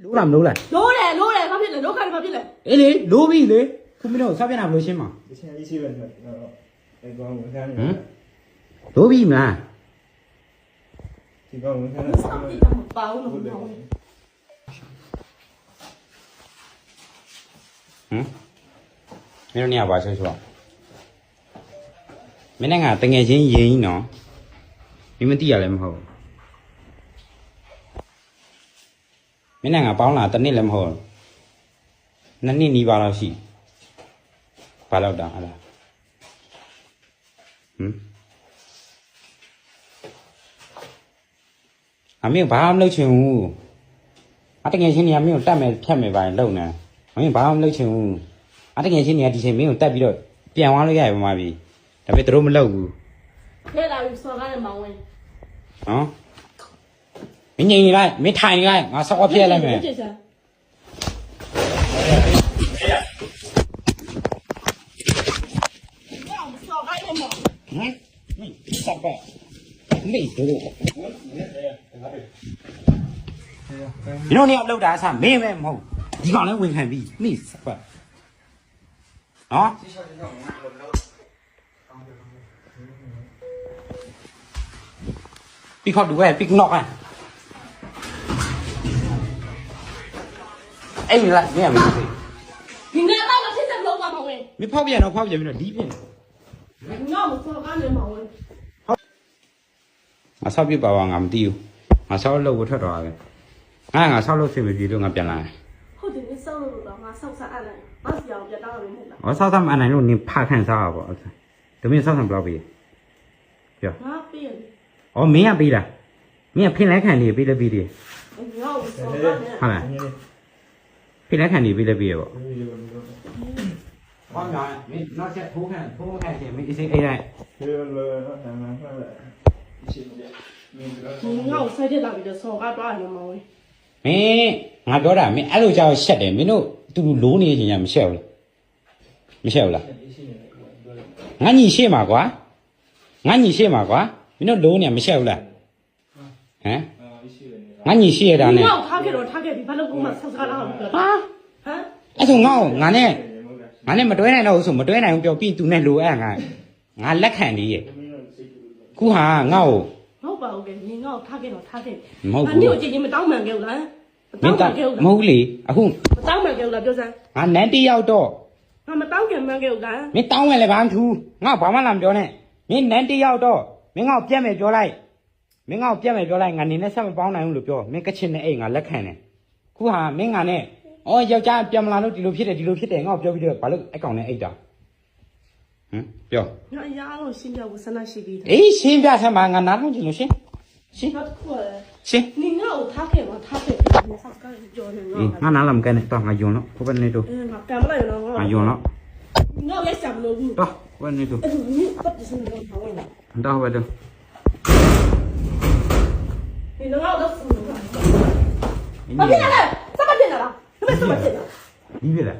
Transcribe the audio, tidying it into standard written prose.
လိုးလားမလိုးလား လိုးတယ်ဘာဖြစ်လဲလိုးခါတယ်ဘာဖြစ်လဲ အေးလေလိုးပြီလေခုမင်းတို့စားပြန်တာဘယ်လိုရှင်းမှာ 以前一起问他，哎，光文山里， လိုးပြီမလား 去光文山里， စောင့်ကြည့်တာမပါဘူးလို့ပြောတယ် မင်းတို့နေရာပါဆွဆွမင်းနဲ့ငါတငယ်ချင်းရင်ကြီးနော်မင်းမသိရလည်းမဟုတ်မင်းနဲ့ငါပေါင်းလာတစ်နှစ်လည်းမဟုတ်နှစ်နှစ်နီးပါးလောက်ရှိဘာလို့တာအဲ့ဒါအမေဘာမှမလုပ်ချင်ဘူးအတကယ်ချင်းနေရာမင်းကိုတတ်မယ်ဖြတ်မယ်ပါရင်လုံနေမင်းဘာမှမလုပ်ချင်ဘူးအတကယ်ချင်းနေရာဒီချိန်မင်းကိုတတ်ပြီးတော့ပြန်သွားလို့ရပါမှာပြီဒါပေမဲ့တို့မလုပ်ဘူး ခဲလာပြီးစော်ကားတယ်မောင်ဝင် နော်မင်းငြိမ်နေလိုက်မင်းထိုင်နေလိုက်ငါဆောက်အပြည့်လိုက်မယ် စော်ကားတယ်မောင် ဟမ်မင်းဆောက်ပဲမင်းတို့ဒီလိုနေရာလောက်တာအစားမင်းပဲမဟုတ်ဒီကောင်လည်းဝင်ခံပြီမင်းဆောက်ပဲနော်ปีขอดูไว้ปีนอกอ่ะไอ้นี่ล่ะเนี่ยมึงสิ ဒီနေ့တော့မဖြစ်တဲ့လောက်ပါမောင်ဝင် มีพ่อเปลี่ยนเนาะพ่อเปลี่ยนပြီးတော့ဒီပြင် ငါ့ကိုစော်ကားတယ်မောင်ဝင် ငါဆောက်ပြပါပါငါမသိဘူးငါဆောက်လို့ဝတ်ထွက်တော့ပဲငါဆောက်လို့ဆင်မပြေလို့ငါပြန်လာတယ် ဟုတ်တယ်စောက်လို့တော့ငါစောက်စားအဲ့လိုက်ငါစီအောင်ပြတောင်းလို့မဟုတ်လား ဟောဆောက်သမ်းအနိုင်လို့နင်ဖခန့်စားတာပေါ့ဒါမင်းဆောက်သမ်းဘယ်လောက်ပေးပြော ငါပြေးတယ် ဩမင်းကပေးလားမင်းကဖင်လဲခံနေပေးလဲပေးတယ် ငါ့ကိုစော်ကားတယ် ဟုတ်လားဖင်လဲခံနေပေးလဲပေးရပေါ့ဟောညာမင်းနောက်ချက်ထိုးခံချင်းမင်းအစိအိတ်လိုက် 去了，他们回来，一起的，明知道。 ဒီငါ့ကိုဆိုင်တက်လာပြီးတော့စော်ကားသွားတယ်မောင်ဝင် မင်းငါပြောတာမင်းအဲ့လိုကြောက်ရှက်တယ်မင်းတို့တူတူလိုးနေခြင်းညာမရှက်ဘူးလားမရှက်ဘူးလားငါညီရှေ့မှာကွာငါညီရှေ့မှာကွာမင်းတို့လိုးနေမရှက်ဘူးလားဟမ်ငါညီရှေ့ရတာနဲ့ ငါ့ကိုထားခဲ့တော့ထားခဲ့ပြီဘာလို့ကိုမှစော်ကားတော့ပြော ဟာ ဟမ် အဲ့ဆိုငါ့ကိုငါနဲ့မတွဲနိုင်တော့ဘူးဆိုမတွဲနိုင်ဘူးပြောပြီးသူနဲ့လိုအဲ့ငါလက်ခံနေရဲ့ခုဟာငါ့ကို မဟုတ်ပါဘူးကညီငါ့ကိုထားခဲ့တော့ထားခဲ့ မဟုတ် အ ဘူး နည်းကိုကြည့်ရင်မတောင်းမှန်ခဲ့ဘူးလားမ မင်း တောင်း တ မှန်ခဲ့ဘူး မ လား ဟုတ်လေအခု မတောင်းမှန်ခဲ့ဘူးလားပြောစမ်း ငါနန်းတီရောက်တော့ ငါမတောင်းခင်မှန်ခဲ့ဘူးလား မင်းတောင်းဝင်လည်းဘာမှမထူးငါဘာမှလာမပြောနဲ့မင်းနန်းတီရောက်တော့မင်းငါ့ကိုပြတ်မယ်ပြောလိုက်မင်းငါ့ကိုပြတ်မယ်ပြောလိုက်ငါနေနဲ့ဆက်မပေါင်းနိုင်ဘူးလို့ပြောမင်းကချင်နဲ့အိတ်ငါလက်ခံတယ်ခုဟာမင်းငါနဲ့အော်ယောက်ျားပြန်မလာလို့ဒီလိုဖြစ်တယ်ငါ့ကိုပြောပြီးတော့ဘာလို့အကောင်နဲ့အိတ်တာဟမ်ပြော ငါအရာလုံးရှင်းပြဖို့ဆန္ဒရှိပြီးတယ် အေးရှင်းပြဆမ်းပါငါနားထောင်ချင်လို့ရှင်း နောက်တစ်ခုက ရှင်း ညီငါ့ကိုထားခဲ့တော့ထားခဲ့ပြီမဆောက်ကားကြော်နေငါ ငါနားလာမကန်နဲ့တော့ငါယွန်တော့ဘယ်နဲ့တော့ ငါကံမလိုက်တော့ ငါယွန်တော့ ငါရက်ချမလို့ဘူး တော့ဘယ်နဲ့တော့ အဲ့ဒါညီပတ်စံတော့ထောင်းနေ တော့ဘယ်တော့ ဒီငါ့ကိုဖူးလို့ဘာဖြစ်လဲစမဖြစ်လားမစမဖြစ်လား ဒီပြလား